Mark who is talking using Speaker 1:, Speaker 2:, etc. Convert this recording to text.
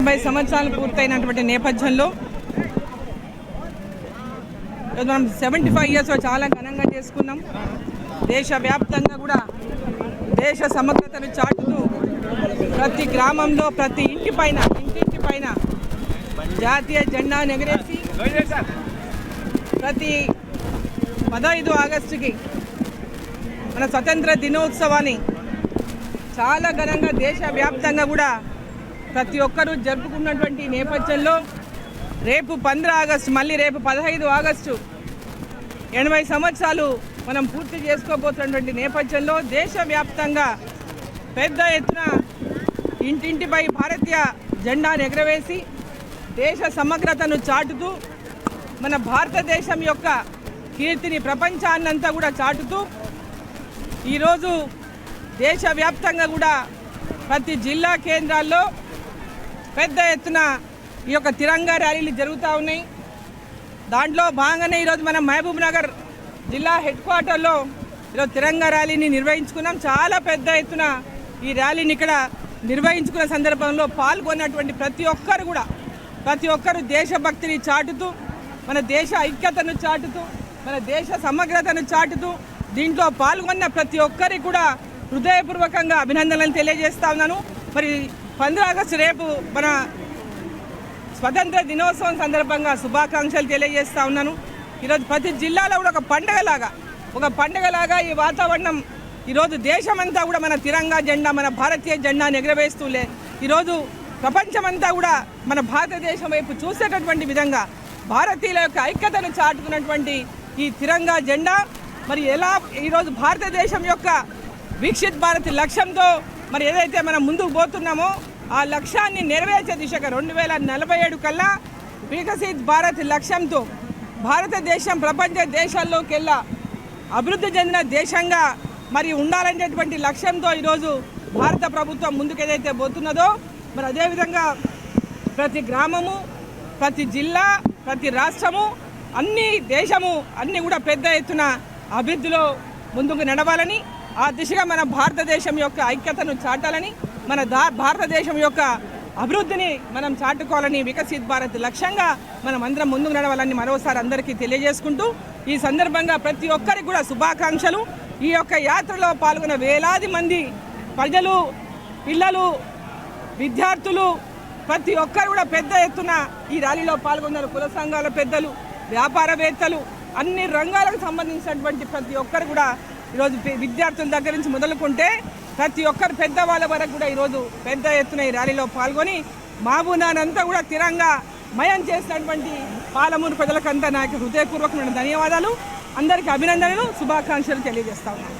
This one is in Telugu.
Speaker 1: 80 సంవత్సరాలు పూర్తయినటువంటి నేపథ్యంలో మనం 75 ఇయర్స్ చాలా ఘనంగా చేసుకున్నాం. దేశవ్యాప్తంగా కూడా దేశ సమగ్రతను చాటుతూ ప్రతి గ్రామంలో ప్రతి ఇంటింటి పైన జాతీయ జెండాను ఎగరేసి ప్రతి 15 ఆగస్టుకి మన స్వతంత్ర దినోత్సవాన్ని చాలా ఘనంగా దేశవ్యాప్తంగా కూడా ప్రతి ఒక్కరూ జరుపుకున్నటువంటి నేపథ్యంలో రేపు 15 ఆగస్టు మళ్ళీ రేపు 15 ఆగస్టు 80 సంవత్సరాలు మనం పూర్తి చేసుకోబోతున్నటువంటి నేపథ్యంలో దేశవ్యాప్తంగా పెద్ద ఎత్తున ఇంటింటిపై భారతీయ జెండాను ఎగరవేసి దేశ సమగ్రతను చాటుతూ మన భారతదేశం యొక్క కీర్తిని ప్రపంచాన్నంతా కూడా చాటుతూ ఈరోజు దేశవ్యాప్తంగా కూడా ప్రతి జిల్లా కేంద్రాల్లో పెద్ద ఎత్తున ఈ యొక్క తిరంగా ర్యాలీలు జరుగుతూ ఉన్నాయి. దాంట్లో భాగంగానే ఈరోజు మనం మహబూబ్ నగర్ జిల్లా హెడ్ క్వార్టర్లో ఈరోజు తిరంగా ర్యాలీని నిర్వహించుకున్నాం. చాలా పెద్ద ఎత్తున ఈ ర్యాలీని ఇక్కడ నిర్వహించుకున్న సందర్భంలో పాల్గొన్నటువంటి ప్రతి ఒక్కరు దేశభక్తిని చాటుతూ మన దేశ ఐక్యతను చాటుతూ మన దేశ సమగ్రతను చాటుతూ దీంట్లో పాల్గొన్న ప్రతి ఒక్కరికి కూడా హృదయపూర్వకంగా అభినందనలు తెలియజేస్తా ఉన్నాను. మరి 15 ఆగస్టు రేపు మన స్వతంత్ర దినోత్సవం సందర్భంగా శుభాకాంక్షలు తెలియజేస్తా ఉన్నాను. ఈరోజు ప్రతి జిల్లాలో కూడా ఒక పండగలాగా ఈ వాతావరణం ఈరోజు దేశమంతా కూడా మన తిరంగా జెండా మన భారతీయ జెండాను ఎగరవేస్తూలే ఈరోజు ప్రపంచమంతా కూడా మన భారతదేశం వైపు చూసేటటువంటి విధంగా భారతీయుల యొక్క ఐక్యతను చాటుకున్నటువంటి ఈ తిరంగా జెండా మరి ఎలా ఈరోజు భారతదేశం యొక్క వికసిత్ భారత్ లక్ష్యంతో మరి ఏదైతే మనం ముందుకు పోతున్నామో ఆ లక్ష్యాన్ని నెరవేర్చే దిశగా 2047 కల్లా వికసిత్ భారత్ లక్ష్యంతో భారతదేశం ప్రపంచ దేశాల్లోకెల్లా అభివృద్ధి చెందిన దేశంగా మరి ఉండాలనేటువంటి లక్ష్యంతో ఈరోజు భారత ప్రభుత్వం ముందుకు ఏదైతే పోతున్నదో మరి అదేవిధంగా ప్రతి గ్రామము ప్రతి జిల్లా ప్రతి రాష్ట్రము దేశము అన్నీ కూడా పెద్ద ఎత్తున అభివృద్ధిలో ముందుకు నడవాలని ఆ దిశగా మన భారతదేశం యొక్క ఐక్యతను చాటాలని మన భారతదేశం యొక్క అభివృద్ధిని మనం చాటుకోవాలని వికసిత్ భారత్ లక్ష్యంగా మనం అందరం ముందుకు నడవాలని మరోసారి అందరికీ తెలియజేసుకుంటూ ఈ సందర్భంగా ప్రతి ఒక్కరికి కూడా శుభాకాంక్షలు. ఈ యొక్క యాత్రలో పాల్గొన్న వేలాది మంది ప్రజలు పిల్లలు విద్యార్థులు ప్రతి ఒక్కరు కూడా పెద్ద ఎత్తున ఈ ర్యాలీలో పాల్గొన్నారు. కుల సంఘాల పెద్దలు వ్యాపారవేత్తలు అన్ని రంగాలకు సంబంధించినటువంటి ప్రతి ఒక్కరు కూడా ఈరోజు విద్యార్థుల దగ్గర నుంచి మొదలుకుంటే ప్రతి ఒక్కరు పెద్దవాళ్ళ వరకు కూడా ఈరోజు పెద్ద ఎత్తున ఈ ర్యాలీలో పాల్గొని మహబూబ్నగర్ కూడా తిరంగా మయం చేసినటువంటి పాలమూరు ప్రజలకంతా నాకు హృదయపూర్వకమైన ధన్యవాదాలు. అందరికీ అభినందనలు శుభాకాంక్షలు తెలియజేస్తా ఉన్నాను.